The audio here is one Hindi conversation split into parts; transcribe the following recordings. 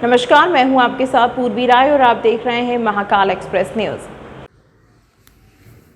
नमस्कार, मैं हूं आपके साथ पूर्वी राय और आप देख रहे हैं महाकाल एक्सप्रेस न्यूज।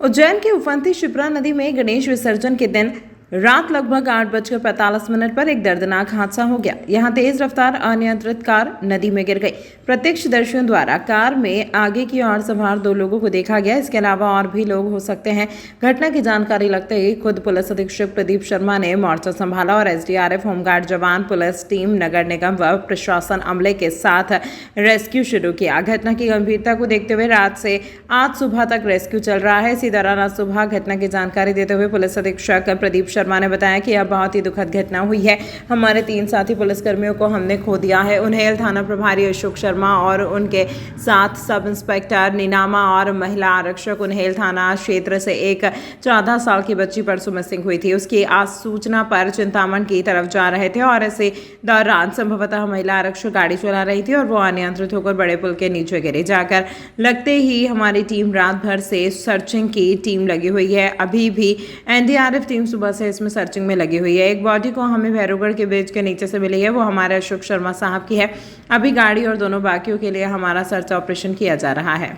उज्जैन के उफनती शिप्रा नदी में गणेश विसर्जन के दिन रात लगभग 8:45 पर एक दर्दनाक हादसा हो गया। यहां तेज रफ्तार अनियंत्रित कार नदी में गिर गई। प्रत्यक्षदर्शियों द्वारा कार में आगे की ओर सवार 2 लोगों को देखा गया। इसके अलावा और भी लोग हो सकते हैं। घटना की जानकारी लगते ही खुद पुलिस अधीक्षक प्रदीप शर्मा ने मोर्चा संभाला और एसडीआरएफ, होमगार्ड जवान, पुलिस टीम, नगर निगम व प्रशासन अमले के साथ रेस्क्यू शुरू किया। घटना की गंभीरता को देखते हुए रात से आज सुबह तक रेस्क्यू चल रहा है। इसी दौरान आज सुबह घटना की जानकारी देते हुए पुलिस अधीक्षक प्रदीप शर्मा ने बताया कि यह बहुत ही दुखद घटना हुई है। हमारे 3 साथी पुलिसकर्मियों को हमने खो दिया है। उन्हेल थाना प्रभारी अशोक शर्मा और उनके साथ सब इंस्पेक्टर नीनामा और महिला आरक्षक उन्हेल थाना क्षेत्र से एक 14 साल की बच्ची परसों मिसिंग हुई थी। उसकी आज सूचना पर चिंतामण की तरफ जा रहे थे और इसी दौरान संभवतः महिला आरक्षक गाड़ी चला रही थी और वो अनियंत्रित होकर बड़े पुल के नीचे गिरी। जाकर लगते ही हमारी टीम रात भर से सर्चिंग की टीम लगी हुई है। अभी भी एनडीआरएफ टीम सुबह से इसमें सर्चिंग में लगी हुई है। एक बॉडी को हमें भैरवगढ़ के ब्रिज के नीचे से मिली है, वो हमारे अशोक शर्मा साहब की है। अभी गाड़ी और दोनों बाकियों के लिए हमारा सर्च ऑपरेशन किया जा रहा है।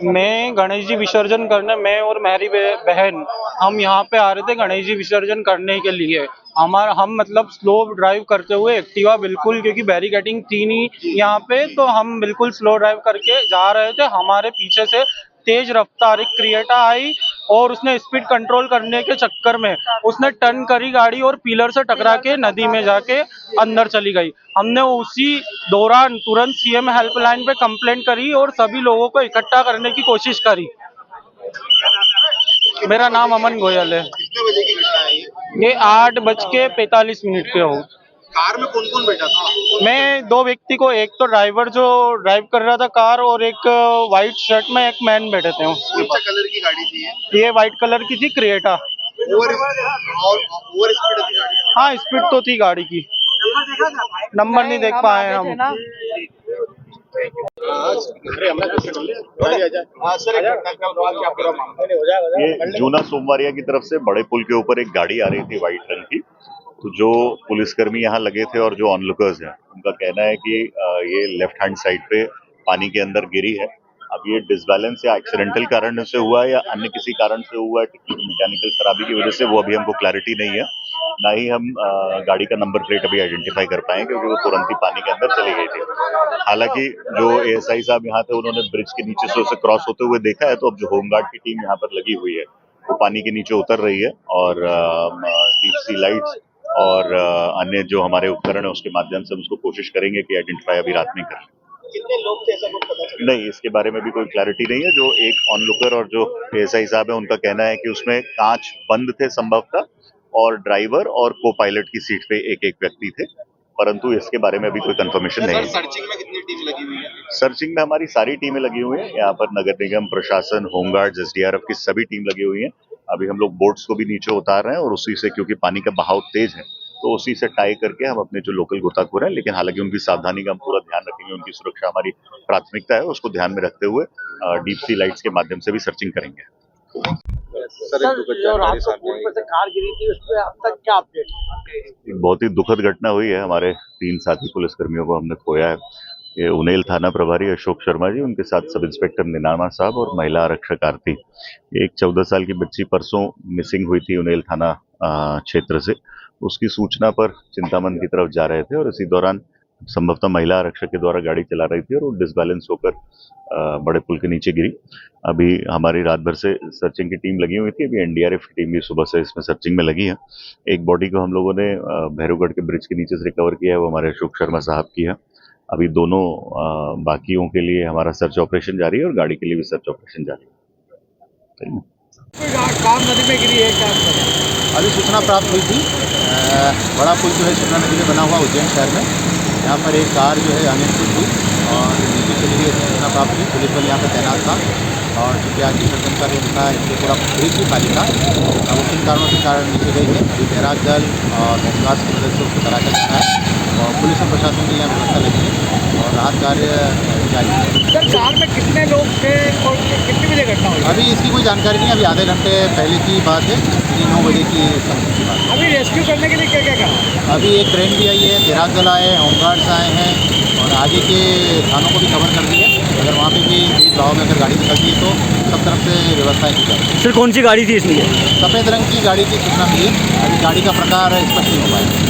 मैं गणेश जी विसर्जन करने, मैं और मेरी बहन हम यहाँ पे आ रहे थे गणेश जी विसर्जन करने के लिए। हम मतलब स्लो ड्राइव करते हुए एक्टिवा बिल्कुल, क्योंकि बैरिकेडिंग थी नहीं यहाँ पे, तो हम बिल्कुल स्लो ड्राइव करके जा रहे थे। हमारे पीछे से तेज रफ्तार एक क्रिएटा आई और उसने स्पीड कंट्रोल करने के चक्कर में उसने टर्न करी गाड़ी और पिलर से टकरा के नदी में जाके अंदर चली गई। हमने उसी दौरान तुरंत सीएम हेल्पलाइन पे कंप्लेंट करी और सभी लोगों को इकट्ठा करने की कोशिश करी। मेरा नाम अमन गोयल है। कितने बजे की घटना है ये 8:45 पे हो। कार में कौन कौन बैठा था? मैं 2 व्यक्ति को, एक तो ड्राइवर जो ड्राइव कर रहा था कार और एक व्हाइट शर्ट में एक मैन बैठे थे। कौन सा कलर की गाड़ी थी ये व्हाइट कलर की थी, क्रिएटा। ओवर स्पीड थी गाड़ी? हाँ, स्पीड तो थी गाड़ी की। नंबर नहीं देख पाए हम। ये जूना सोमवारिया की तरफ से बड़े पुल के ऊपर एक गाड़ी आ रही थी व्हाइट रंग की। तो जो पुलिसकर्मी यहाँ लगे थे और जो ऑनलुकर्स हैं, उनका कहना है कि ये लेफ्ट हैंड साइड पे पानी के अंदर गिरी है। अब ये डिसबैलेंस या एक्सीडेंटल कारण से हुआ है या अन्य किसी कारण से हुआ है, मैकेनिकल खराबी की वजह से, वो अभी हमको क्लैरिटी नहीं है। ना ही हम गाड़ी का नंबर प्लेट अभी आइडेंटिफाई कर पाए क्योंकि वो तुरंत ही पानी के अंदर चली गई थी। हालांकि जो एएसआई साहब यहाँ थे, उन्होंने ब्रिज के नीचे से उसे क्रॉस होते हुए देखा है। तो अब जो होमगार्ड की टीम यहाँ पर लगी हुई है वो पानी के नीचे उतर रही है और डीप सी लाइट्स और अन्य जो हमारे उपकरण है उसके माध्यम से हम उसको कोशिश करेंगे कि आइडेंटिफाई अभी रात में करें। कितने लोग थे ऐसा कुछ पता चला? नहीं, इसके बारे में भी कोई क्लैरिटी नहीं है। जो एक ऑनलुकर और जो एएसआई साहब है, उनका कहना है कि उसमें कांच बंद थे संभवतः, और ड्राइवर और को पायलट की सीट पे एक व्यक्ति थे, परंतु इसके बारे में अभी कोई कंफर्मेशन नहीं है। सर्चिंग में कितनी टीम लगी हुई है? सर्चिंग में हमारी सारी टीमें लगी हुई हैं। यहाँ पर नगर निगम, प्रशासन, होमगार्ड, एसडीआरएफ की सभी टीम लगी हुई हैं। अभी हम लोग बोट्स को भी नीचे उतार रहे हैं और उसी से, क्योंकि पानी का बहाव तेज है, तो उसी से टाई करके हम अपने जो लोकल गोताखोर हैं, लेकिन हालांकि उनकी सावधानी का हम पूरा ध्यान रखेंगे, उनकी सुरक्षा हमारी प्राथमिकता है, उसको ध्यान में रखते हुए डीप सी लाइट्स के माध्यम से भी सर्चिंग करेंगे। सर, जो रात को पुल पर से कार गिरी थी, उसमें अब तक क्या अपडेट? बहुत ही दुखद घटना हुई है। हमारे 3 साथी पुलिसकर्मियों को हमने खोया है। ये उन्हेल थाना प्रभारी अशोक शर्मा जी, उनके साथ सब इंस्पेक्टर नीनामा साहब और महिला आरक्षक आरती। एक 14 साल की बच्ची परसों मिसिंग हुई थी उन्हेल थाना क्षेत्र से। उसकी सूचना पर चिंतामन की तरफ जा रहे थे और इसी दौरान संभवतः महिला आरक्षक के द्वारा गाड़ी चला रही थी और वो डिसबैलेंस होकर बड़े पुल के नीचे गिरी। अभी हमारी रात भर से सर्चिंग की टीम लगी हुई थी। अभी एनडीआरएफ की टीम भी सुबह से इसमें सर्चिंग में लगी है। एक बॉडी को हम लोगों ने भैरवगढ़ के ब्रिज के नीचे से रिकवर किया है, वो हमारे अशोक शर्मा साहब की है। अभी दोनों बाकियों के लिए हमारा सर्च ऑपरेशन जारी है और गाड़ी के लिए भी सर्च ऑपरेशन जारी है। कार नदी में गिरी है क्या? अभी सूचना प्राप्त हुई थी। बड़ा पुल जो है शिप्रा नदी में बना हुआ उज्जैन शहर में, यहाँ पर एक कार जो है अनियंत्रित हुई और नीचे चली गई। सूचना प्राप्त हुई, पुलिस बल यहाँ पर तैनात था और चूँकि आज विसर्जन का दिन था, इसलिए पूरा ब्रिज भी खाली था। अब किन कारणों के कारण नीचे गई है, अभी तैराक दल और होमगार्ड की मदद से उसको तलाशा जा रहा है और पुलिस और प्रशासन की यहाँ व्यवस्था लगी है और राहत कार्य जारी है। सर, कार में कितने लोग थे और कितने बजे घटना हुई? अभी इसकी कोई जानकारी नहीं, अभी आधे घंटे पहले की बात है, 9 बजे की समय की बात है। अभी रेस्क्यू करने के लिए क्या क्या कहा? अभी एक ट्रेन भी आई है, तिराग दल आए हैं, होमगार्ड्स आए हैं और आगे के थानों को भी कवर कर दिया। अगर वहाँ पे भी तेज बहाव में अगर गाड़ी निकलती है तो सब तरफ से व्यवस्थाएं की जाएगी। सर कौन सी गाड़ी थी इसमें? सफ़ेद रंग की गाड़ी की सूचना मिली, अभी गाड़ी का प्रकार स्पष्ट नहीं हो पाया।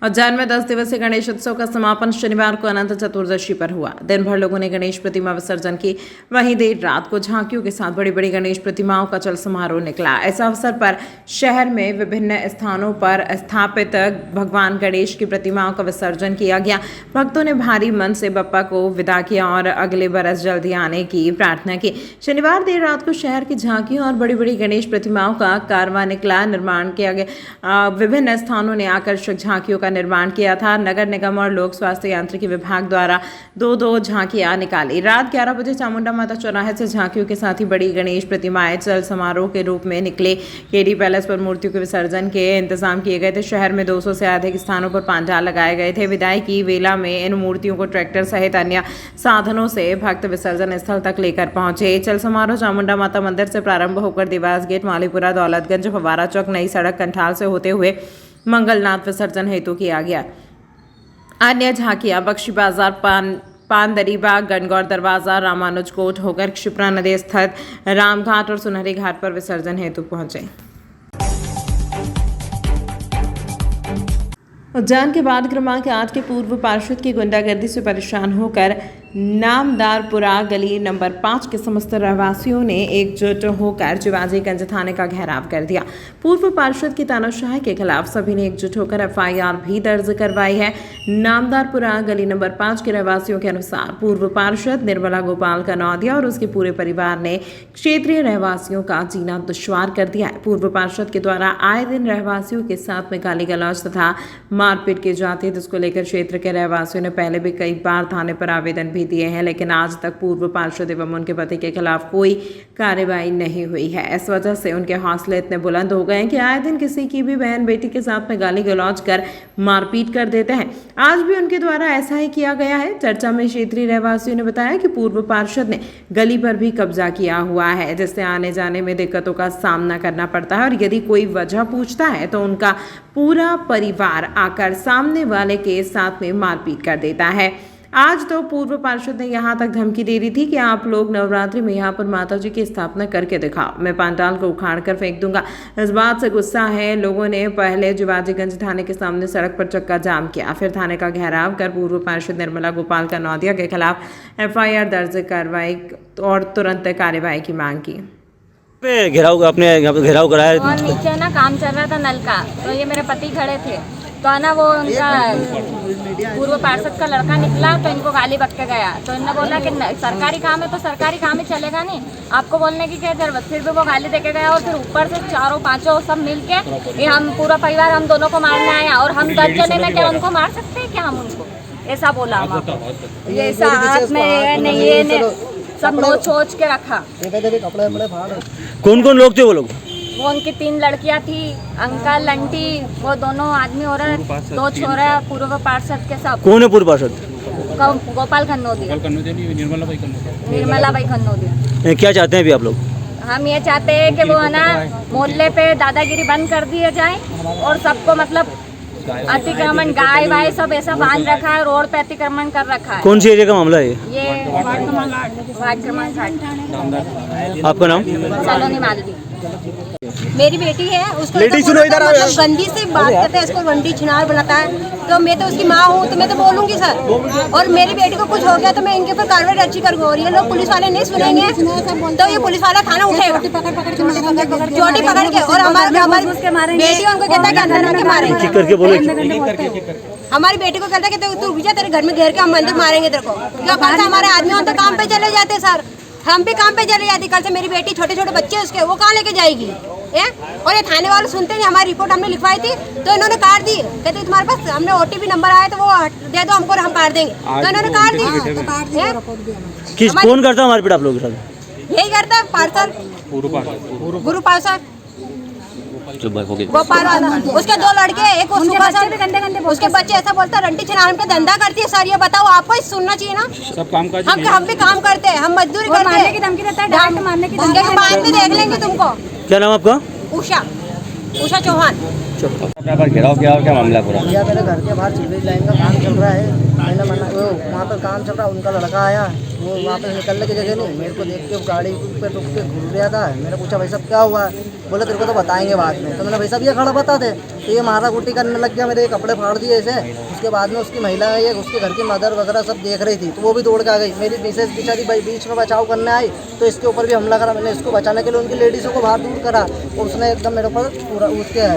उज्जैन में 10 दिवसीय गणेश उत्सव का समापन शनिवार को अनंत चतुर्दशी पर हुआ। दिन भर लोगों ने गणेश प्रतिमा विसर्जन की, वहीं देर रात को झांकियों के साथ बड़ी बड़ी गणेश प्रतिमाओं का चल समारोह निकला। इस अवसर पर शहर में विभिन्न स्थानों पर स्थापित भगवान गणेश की प्रतिमाओं का विसर्जन किया गया। भक्तों ने भारी मन से बप्पा को विदा किया और अगले बरस जल्दी आने की प्रार्थना की। शनिवार देर रात को शहर की झांकियों और बड़ी बड़ी गणेश प्रतिमाओं का कारवां निकला। निर्माण किया गया विभिन्न स्थानों ने आकर्षक झांकियों का निर्माण किया था। नगर निगम और लोक स्वास्थ्य यांत्रिकी विभाग द्वारा दो झांकियां निकाली। रात 11 बजे चामुंडा माता चौराहे से झांकियों के साथ ही बड़ी गणेश प्रतिमाएं चल समारोह के रूप में निकले। केडी पैलेस पर मूर्तियों के विसर्जन के इंतजाम किए गए थे। शहर में 200 से अधिक स्थानों पर पांडाल लगाए गए थे। विदाई की वेला में इन मूर्तियों को ट्रैक्टर सहित अन्य साधनों से भक्त विसर्जन स्थल तक लेकर पहुंचे। चल समारोह चामुंडा माता मंदिर से प्रारंभ होकर देवास गेट, मालीपुरा, दौलतगंज, फव्वारा चौक, नई सड़क, कंठाल से होते हुए मंगलनाथ विसर्जन हेतु किया गया। अन्य झांकियां बख्शी बाजार, पान दरीबाग, गणगौर दरवाजा, रामानुज कोट होकर क्षिप्रा नदी स्थित रामघाट और सुनहरी घाट पर विसर्जन हेतु पहुंचे। उज्जैन के वार्ड क्रमांक 8 के पूर्व पार्षद की गुंडागर्दी से परेशान होकर नामदारपुरा गली नंबर 5 के समस्त रहवासियों ने एकजुट होकर शिवाजीगंज थाने का घेराव कर दिया। पूर्व पार्षद की तानाशाही के खिलाफ सभी ने एकजुट होकर एफआईआर भी दर्ज करवाई है। नामदारपुरा गली नंबर 5 के रहवासियों के अनुसार पूर्व पार्षद निर्मला गोपाल कनौदिया और उसके पूरे परिवार ने क्षेत्रीय रहवासियों का जीना दुश्वार कर दिया है। पूर्व पार्षद के द्वारा आए दिन रहवासियों के साथ में गाली गलौज तथा मारपीट की जाती है, जिसको लेकर क्षेत्र के रहवासियों ने पहले भी कई बार थाने पर आवेदन भी दिए हैं, लेकिन आज तक पूर्व पार्षद एवं उनके पति के खिलाफ कोई कार्रवाई नहीं हुई है। इस वजह से उनके हौसले इतने बुलंद हो गए हैं कि आए दिन किसी की भी बहन बेटी के साथ में गाली गलौज कर मारपीट कर देते हैं। आज भी उनके द्वारा ऐसा ही किया गया है। चर्चा में क्षेत्रीय रहवासियों ने बताया कि पूर्व पार्षद ने गली पर भी कब्जा किया हुआ है, जिससे आने जाने में दिक्कतों का सामना करना पड़ता है और यदि कोई वजह पूछता है तो उनका पूरा परिवार आकर सामने वाले के साथ में मारपीट कर देता है। आज तो पूर्व पार्षद ने यहाँ तक धमकी दे दी थी कि आप लोग नवरात्रि में यहाँ पर माता जी की स्थापना करके दिखाओ, मैं पंडाल को उखाड़ कर फेंक दूंगा। इस बात से गुस्सा है लोगों ने पहले शिवाजीगंज थाने के सामने सड़क पर चक्का जाम किया, फिर थाने का घेराव कर पूर्व पार्षद निर्मला गोपाल कनौदिया के खिलाफ एफआईआर दर्ज करवाई और तुरंत कार्रवाई की मांग की। घेराव आपने यहाँ पे घेराव कराया? और नीचे ना काम चल रहा था नल का, तो ये मेरे पति खड़े थे, तो है ना वो उनका पूर्व पार्षद का लड़का निकला तो इनको गाली बक के गया। तो इन्होंने बोला कि सरकारी काम है तो सरकारी काम ही चलेगा, नहीं आपको बोलने की क्या जरूरत। फिर भी वो गाली देके गया और फिर ऊपर से चारों पांचों सब मिल के ये हम पूरा परिवार हम दोनों को मारने आया और हम 10 जने में क्या उनको मार सकते हैं क्या हम उनको, ऐसा बोला हम। ये ऐसा हाथ में नहीं ये सब नोच सोच के रखा। कौन कौन लोग थे वो लोग? वो उनकी 3 लड़कियां थी, अंकल आंटी, वो दोनों आदमी हो रहे, 2 छोरे पूर्व पार्षद के सब। कौन है पूर्व पार्षद? गोपाल कन्नौदिया, निर्मला भाई कन्नौदिया। क्या चाहते हैं अभी आप लोग? हम ये चाहते हैं कि वो है ना मोहल्ले पे दादागिरी बंद कर दिए जाए और सबको मतलब अतिक्रमण गाय वाय सब ऐसा बांध रखा है, रोड पे अतिक्रमण कर रखा है। कौन सी एरिया का मामला है ये? वार्ड क्रमांक 60। आपका नाम? सलोनी मालवी। मेरी बेटी है, उसको मतलब गंदी से बात करते हैं, इसको वंडी छिनार बनाता है, तो मैं तो उसकी माँ हूँ तो मैं तो बोलूँगी सर। और मेरी बेटी को कुछ हो गया तो मैं इनके ऊपर कार्रवाई अच्छी कर हो रही है। लोग पुलिस वाले नहीं सुनेंगे तो ये पुलिस वाला थाना उठेगा चोटी पकड़ के, और हमारी बेटी उनको कहता है कि अंदर आके मारेंगे करके बोले। हमारी बेटी को कहता है कि तू विजय तेरे घर में घेर के हम मंदिर मारेंगे तेरे को। क्यों कल से हमारे आदमी तो काम पे चले जाते सर, हम भी काम पे चले जाते। कल से मेरी बेटी छोटे छोटे बच्चे उसके वो कहाँ लेके जाएगी और ये थाने वाले सुनते नहीं। हमारी रिपोर्ट हमने लिखवाई थी तो इन्होंने काट दी, कहते तुम्हारे पास हमने ओटीपी नंबर आया तो वो दे दो हमको, हम काट देंगे, तो इन्होंने काट दी। कौन करता है मारपीट आप लोगों के साथ? यही करता है पार्षद, गुरु पार्षद। जो हो गई? गोपाल वाला, उसके 2 लड़के, एक वो सुबह से उसके बच्चे ऐसा बोलता है रंटी छनाम पे धंधा करती है सर। ये बताओ, आपको सुनना चाहिए ना। सब काम काज हम भी काम करते हैं, हम मजदूरी करते हैं। मारने की धमकी देता है, डांट मारने की धमकी। बाद में देख लेंगे तुमको। क्या नाम आपका? उषा चौहान। घेराव किया और क्या मामला पूरा? भैया मेरे घर के बाहर सीवरेज लाइन का काम चल रहा है। मैंने मना, वो वहाँ पर काम चल रहा है, उनका लड़का आया, वो वहाँ पर निकलने की जगह नहीं, मेरे को देख के गाड़ी पे रुक के घूर रहा था। मैंने पूछा भाई साहब क्या हुआ? बोले तेरे को तो बताएंगे बाद में। तो मैंने भाई साहब ये खड़ा बता दे। तो ये मारा कुटी करने लग गया, मेरे कपड़े फाड़ दिए ऐसे। उसके बाद में उसकी महिला, ये उसके घर की मदर वगैरह सब देख रही थी, तो वो भी दौड़ के आ गई। मेरी मिसेज बेचारी बीच में बचाव करने आई, तो इसके ऊपर भी हमला करा। मैंने इसको बचाने के लिए उनकी लेडीज़ों को बाहर दूर करा, उसने एकदम मेरे ऊपर पूरा उसके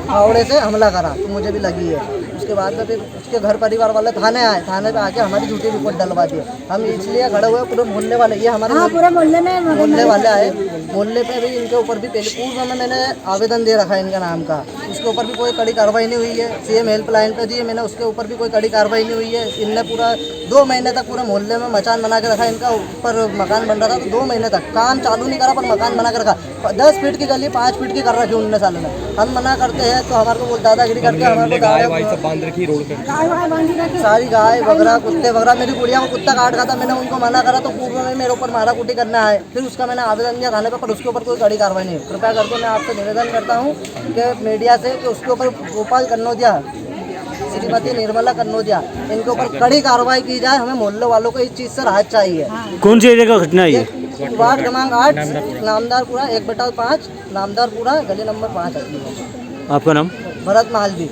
फावड़े से हमला करा, तो मुझे भी लगी है। उसके बाद में फिर उसके घर परिवार वाले थाने आए, थाने पे आके हमारी झूठी रिपोर्ट डलवा दी। हम इसलिए खड़े हुए, पूरे मोहल्ले वाले, ये हमारे पूरे मोहल्ले में मोहल्ले वाले आए। मोहल्ले पे भी इनके ऊपर भी पहले पूर्व में मैंने आवेदन दे रखा है इनका नाम का, उसके ऊपर भी कोई कड़ी कार्रवाई नहीं हुई है। सीएम हेल्पलाइन पे दिए मैंने, उसके ऊपर भी कोई कड़ी कार्रवाई नहीं हुई है। इनने पूरा 2 महीने तक पूरे मोहल्ले में मचान बना के रखा। इनका ऊपर मकान बन रहा था, तो 2 महीने तक काम चालू नहीं करा, पर मकान बना के रखा। 10 फीट की गली 5 फीट की कर रखी 19 साल में। हम मना करते हैं तो हमारे को दादागिरी करके हमारे को बांध रखी रोड पे, सारी गाय वगैरह, कुत्ते वगैरह। मेरी गुड़िया को कुत्ता काट रहा था, मैंने उनको मना करा, तो पूर्व में मेरे ऊपर मारा कुटी करना है। फिर उसका मैंने आवेदन दिया थाने पर उसके ऊपर कोई कड़ी कार्रवाई नहीं। कृपया करके मैं आपसे निवेदन करता हूँ कि मीडिया से कि उसके ऊपर गोपाल कन्नौजिया, श्रीमती निर्मला कन्नौजिया, इनके ऊपर कड़ी कार्रवाई की जाए। हमें मोहल्ले वालों को इस चीज़ से राहत चाहिए। कौन सी एरिया का घटना है ये? वार्ड क्रमांक 8 नामदारपुरा 1/5 नामदारपुरा गली नंबर 5। आपका नाम? भरत मालवी।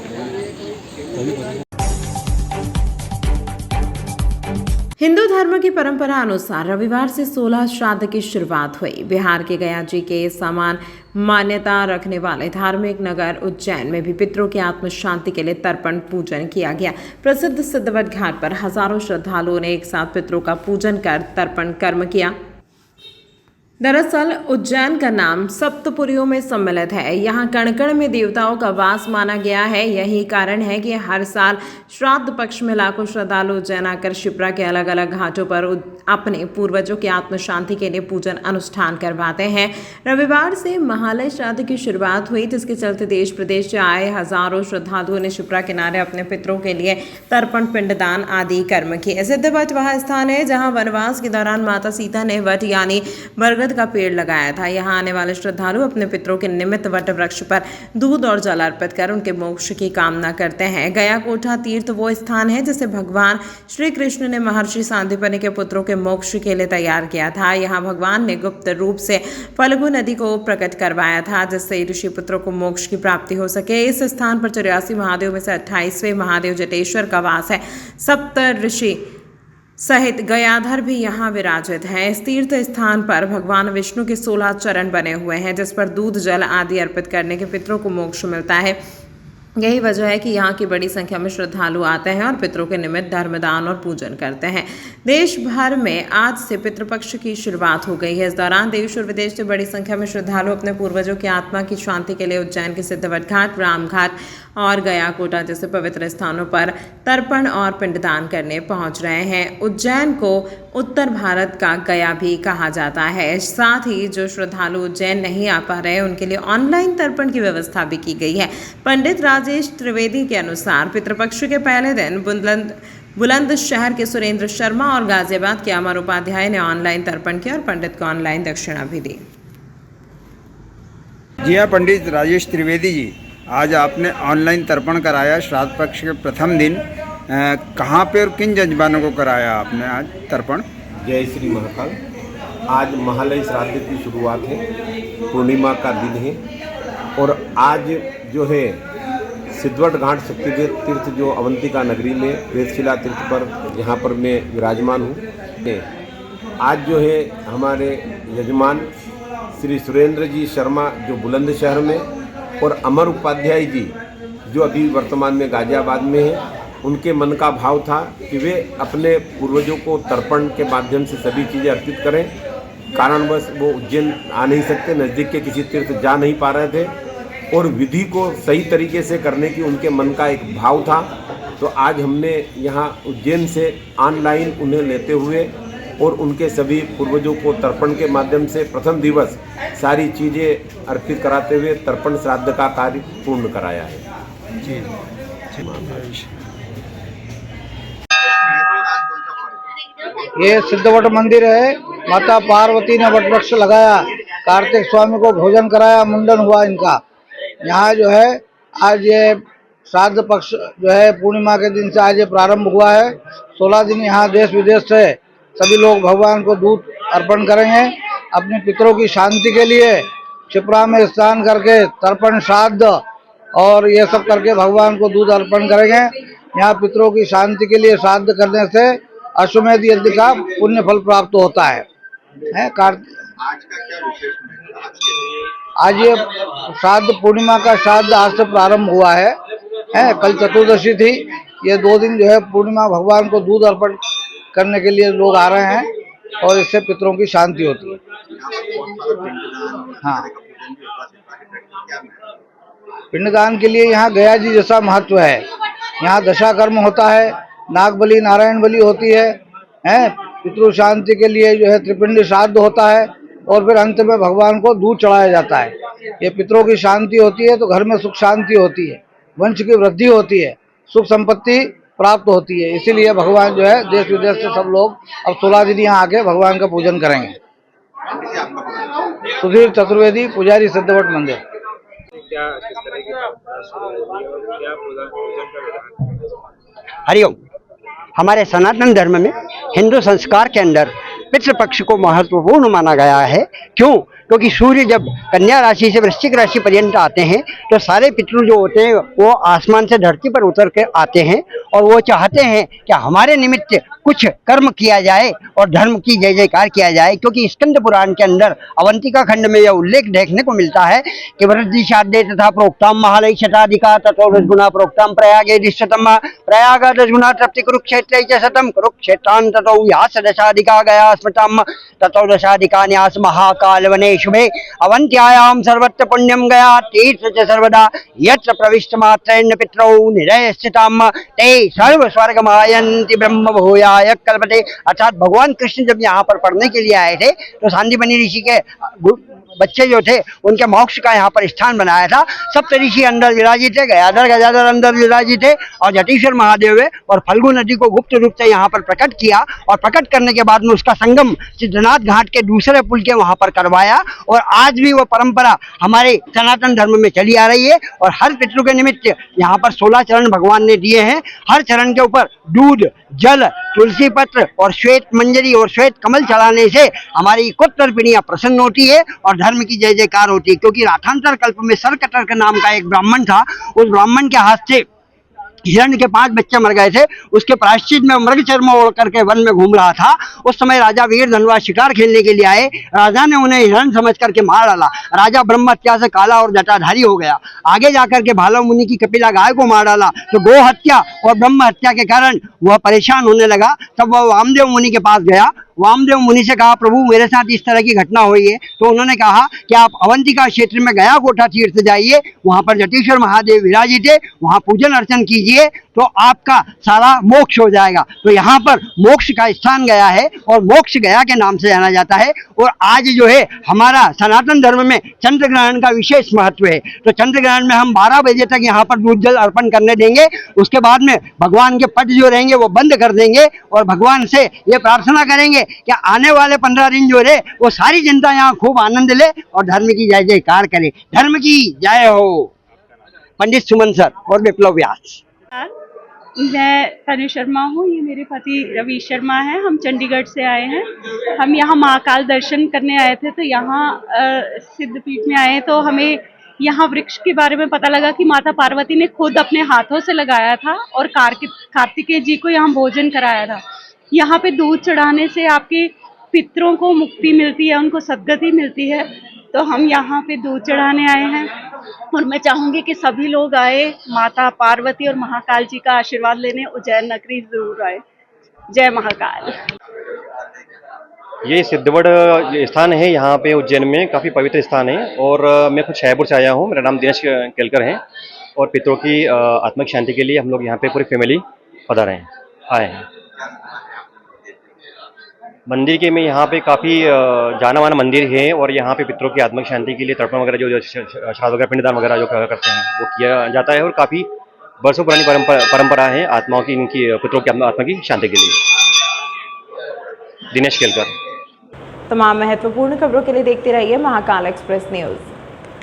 हिंदू धर्म की परंपरा अनुसार रविवार से 16 श्राद्ध की शुरुआत हुई। बिहार के गया जी के समान मान्यता रखने वाले धार्मिक नगर उज्जैन में भी पितरों की आत्म शांति के लिए तर्पण पूजन किया गया। प्रसिद्ध सिद्धवट घाट पर हजारों श्रद्धालुओं ने एक साथ पितरों का पूजन कर तर्पण कर्म किया। दरअसल उज्जैन का नाम सप्तपुरियों में सम्मिलित है। यहाँ कण कण में देवताओं का वास माना गया है। यही कारण है कि हर साल श्राद्ध पक्ष में लाखों श्रद्धालु उज्जैन आकर शिप्रा के अलग अलग घाटों पर अपने पूर्वजों की आत्म शांति के लिए पूजन अनुष्ठान करवाते हैं। रविवार से महालय श्राद्ध की शुरुआत हुई, जिसके चलते देश प्रदेश से आए हजारों श्रद्धालुओं ने शिप्रा किनारे अपने पितरों के लिए तर्पण, पिंडदान आदि कर्म किए। सिद्धवट वह स्थान है जहाँ वनवास के दौरान माता सीता ने वट यानी बरगद का पेड़ लगाया था। यहाँ आने वाले श्रद्धालु अपने पितरों के निमित्त वट वृक्ष पर दूध और जल अर्पित कर उनके मोक्ष की कामना करते हैं। गया कोठा तीर्थ वो स्थान है जिसे भगवान श्री कृष्ण ने महर्षि सांदीपनि के पुत्रों के मोक्ष के लिए तैयार किया था। यहाँ भगवान ने गुप्त रूप से फल्गु नदी को प्रकट करवाया था, जिससे ऋषि पुत्रों को मोक्ष की प्राप्ति हो सके। इस स्थान पर 84 महादेव में से 28वें महादेव जटेश्वर का वास है। सप्त ऋषि सहित गयाधर भी यहाँ विराजित हैं। इस तीर्थ स्थान पर भगवान विष्णु के 16 चरण बने हुए हैं, जिस पर दूध जल आदि अर्पित करने के पितरों को मोक्ष मिलता है। यही वजह है कि यहाँ की बड़ी संख्या में श्रद्धालु आते हैं और पितरों के निमित्त धर्मदान और पूजन करते हैं। देश भर में आज से पितृपक्ष की शुरुआत हो गई है। इस दौरान देश और विदेश से बड़ी संख्या में श्रद्धालु अपने पूर्वजों की आत्मा की शांति के लिए उज्जैन के सिद्धवट घाट, रामघाट और गया कोटा जैसे पवित्र स्थानों पर तर्पण और पिंडदान करने पहुंच रहे हैं। उज्जैन को उत्तर भारत का गया भी कहा जाता है। साथ ही जो श्रद्धालु उज्जैन नहीं आ पा रहे उनके लिए ऑनलाइन तर्पण की व्यवस्था भी की गई है। पंडित राजेश त्रिवेदी के अनुसार पितृपक्ष के पहले दिन बुलंदशहर के सुरेंद्र शर्मा और गाजियाबाद के अमर उपाध्याय ने ऑनलाइन तर्पण किया और पंडित को ऑनलाइन दक्षिणा भी दी। जी हाँ, पंडित राजेश त्रिवेदी जी, आज आपने ऑनलाइन तर्पण कराया श्राद्ध पक्ष के प्रथम दिन। कहाँ पे और किन जजमानों को कराया आपने आज तर्पण? जय श्री महाकाल। आज महालय श्राद्ध की शुरुआत है, पूर्णिमा का दिन है और आज जो है सिद्धवट घाट शक्तिपीठ तीर्थ जो अवंतिका नगरी में वेदशिला तीर्थ पर यहाँ पर मैं विराजमान हूँ। आज जो है हमारे यजमान श्री सुरेंद्र जी शर्मा जो बुलंदशहर में और अमर उपाध्याय जी जो अभी वर्तमान में गाजियाबाद में हैं, उनके मन का भाव था कि वे अपने पूर्वजों को तर्पण के माध्यम से सभी चीज़ें अर्पित करें। कारणवश वो उज्जैन आ नहीं सकते, नज़दीक के किसी तीर्थ जा नहीं पा रहे थे और विधि को सही तरीके से करने की उनके मन का एक भाव था। तो आज हमने यहाँ उज्जैन से ऑनलाइन उन्हें लेते हुए और उनके सभी पूर्वजों को तर्पण के माध्यम से प्रथम दिवस सारी चीज़ें अर्पित कराते हुए तर्पण श्राद्ध का कार्य पूर्ण कराया है। जी ये सिद्धवट मंदिर है। माता पार्वती ने वट वृक्ष लगाया, कार्तिक स्वामी को भोजन कराया, मुंडन हुआ इनका। यहाँ जो है आज ये श्राद्ध पक्ष जो है पूर्णिमा के दिन से आज ये प्रारंभ हुआ है। 16 दिन यहाँ देश विदेश से सभी लोग भगवान को दूध अर्पण करेंगे अपने पितरों की शांति के लिए। क्षिप्रा में स्नान करके तर्पण श्राद्ध और ये सब करके भगवान को दूध अर्पण करेंगे। यहाँ पितरों की शांति के लिए श्राद्ध करने से अश्वमेध यज्ञ का पुण्य फल प्राप्त होता है। आज का क्या विशेष है आज के दिन? आज ये श्राद्ध पूर्णिमा का श्राद्ध आज से प्रारंभ हुआ है। कल चतुर्दशी थी। ये 2 दिन जो है पूर्णिमा भगवान को दूध अर्पण करने के लिए लोग आ रहे हैं और इससे पितरों की शांति होती है। हाँ, पिंडदान के लिए यहाँ गया जी जैसा महत्व है। यहाँ दशा कर्म होता है, नाग बलि नारायण बलि होती है, पितृ शांति के लिए जो है त्रिपिंड श्राद्ध होता है और फिर अंत में भगवान को दूध चढ़ाया जाता है। ये पितरों की शांति होती है तो घर में सुख शांति होती है, वंश की वृद्धि होती है, सुख संपत्ति प्राप्त होती है। इसीलिए भगवान जो है देश विदेश से सब लोग अब 16 दिन यहाँ आके भगवान का पूजन करेंगे। सुधीर चतुर्वेदी, पुजारी सिद्धवट मंदिर। हरिओम। हमारे सनातन धर्म में हिंदू संस्कार के अंदर पितृपक्ष को महत्वपूर्ण माना गया है। क्यों? क्योंकि सूर्य जब कन्या राशि से वृश्चिक राशि पर्यंत आते हैं तो सारे पितृ जो होते हैं वो आसमान से धरती पर उतर के आते हैं और वो चाहते हैं कि हमारे निमित्त कुछ कर्म किया जाए और धर्म की जय जयकार किया जाए। क्योंकि स्कंद पुराण के अंदर अवंतिका खंड में यह उल्लेख देखने को मिलता है कि वृद्धि शादे तथा प्रोक्ताम महालय शताधिका तथो रजगुणा प्रोक्ताम प्रयागे दिशतम प्रयाग रजगुणा तृप्ति कुरुक्षेत्र च शतम कुरुक्षेत्रान ततो यास दशाधिका गया स्मृतम ततो दशाधिका न्यास महाकाल वने शुभे अवंत्यायाम सर्वत्र पुण्यम गया तीर्थ च सर्वदा यत्र प्रविष्ट मात्रेण पितरौ निरय स्थितम ते सर्व स्वर्गमायन्ति ब्रह्म भूयाय कल्पते। अर्थात भगवान कृष्ण जब यहाँ पर पढ़ने के लिए आए थे तो सांदीपनि ऋषि के बच्चे जो थे उनके मोक्ष का यहाँ पर स्थान बनाया था। सप्त ऋषि अंदर विराजित थे, गयाधर गजाधर अंदर विराजित थे और जटेश्वर महादेव और फल्गु नदी को गुप्त रूप से यहाँ पर प्रकट किया और प्रकट करने के बाद में उसका संगम सिद्धनाथ घाट के दूसरे पुल के वहाँ पर करवाया। और आज भी वो परंपरा हमारे सनातन धर्म में चली आ रही है और हर पितृ के निमित्त यहाँ पर 16 चरण भगवान ने दिए हैं। हर चरण के ऊपर दूध, जल, तुलसी पत्र और श्वेत मंजरी और श्वेत कमल चढ़ाने से हमारी कुतर्पिणियां प्रसन्न होती है और धर्म की जय जयकार होती है। क्योंकि राठांतर कल्प में सरकटक नाम का एक ब्राह्मण था, उस ब्राह्मण के हाथ से हिरण्य के 5 बच्चे मर गए थे। उसके प्रायश्चित में मृग चर्म ओढ़ करके वन में घूम रहा था। उस समय राजा वीर धनवा शिकार खेलने के लिए आए। राजा ने उन्हें हिरण समझ करके मार डाला। राजा ब्रह्म हत्या से काला और जटाधारी हो गया। आगे जाकर के भालव मुनि की कपिला गाय को मार डाला तो गो हत्या और ब्रह्म हत्या के कारण वह परेशान होने लगा। तब वह वामदेव मुनि के पास गया। वामदेव मुनि से कहा, प्रभु मेरे साथ इस तरह की घटना हुई है। तो उन्होंने कहा कि आप अवंतिका क्षेत्र में गया कोठा तीर्थ जाइए, वहां पर जटेश्वर महादेव विराजित है, वहां पूजन अर्चन कीजिए तो आपका सारा मोक्ष हो जाएगा। तो यहाँ पर मोक्ष का स्थान गया है और मोक्ष गया के नाम से जाना जाता है। और आज जो है हमारा सनातन धर्म में चंद्र ग्रहण का विशेष महत्व है। तो चंद्र ग्रहण में हम 12 बजे तक यहाँ पर दूध जल अर्पण करने देंगे। उसके बाद में भगवान के पट जो रहेंगे वो बंद कर देंगे और भगवान से ये प्रार्थना करेंगे कि आने वाले 15 दिन जो रहे वो सारी जनता यहाँ खूब आनंद ले और धर्म की जय जयकार करे। धर्म की जय हो। पंडित सुमन सर और विप्लव व्यास। मैं तनु शर्मा हूँ, ये मेरे पति रवि शर्मा हैं। हम चंडीगढ़ से आए हैं। हम यहाँ महाकाल दर्शन करने आए थे तो यहाँ सिद्धपीठ में आए तो हमें यहाँ वृक्ष के बारे में पता लगा कि माता पार्वती ने खुद अपने हाथों से लगाया था और कार्तिकेय जी को यहाँ भोजन कराया था। यहाँ पे दूध चढ़ाने से आपके पितरों को मुक्ति मिलती है, उनको सद्गति मिलती है। तो हम यहाँ पे दूध चढ़ाने आए हैं और मैं चाहूँगी कि सभी लोग आए, माता पार्वती और महाकाल जी का आशीर्वाद लेने उज्जैन नगरी जरूर आए। जय महाकाल। ये सिद्धवट स्थान है यहाँ पे उज्जैन में, काफ़ी पवित्र स्थान है। और मैं खुद शाहपुर से आया हूँ। मेरा नाम दिनेश केलकर है और पितरों की आत्मिक शांति के लिए हम लोग यहाँ पे पूरी फैमिली पधारे हैं, आए हैं। मंदिर के में यहाँ पे काफ़ी जाना माना मंदिर है और यहाँ पे पितरों की आत्मिक शांति के लिए तर्पण वगैरह जो श्राद्ध वगैरह पिंडदान वगैरह जो करते हैं वो किया जाता है और काफ़ी वर्षों पुरानी परंपरा है आत्माओं की इनकी पितरों की आत्मा की शांति के लिए। दिनेश केलकर। तमाम महत्वपूर्ण खबरों के लिए देखते रहिए महाकाल एक्सप्रेस न्यूज़।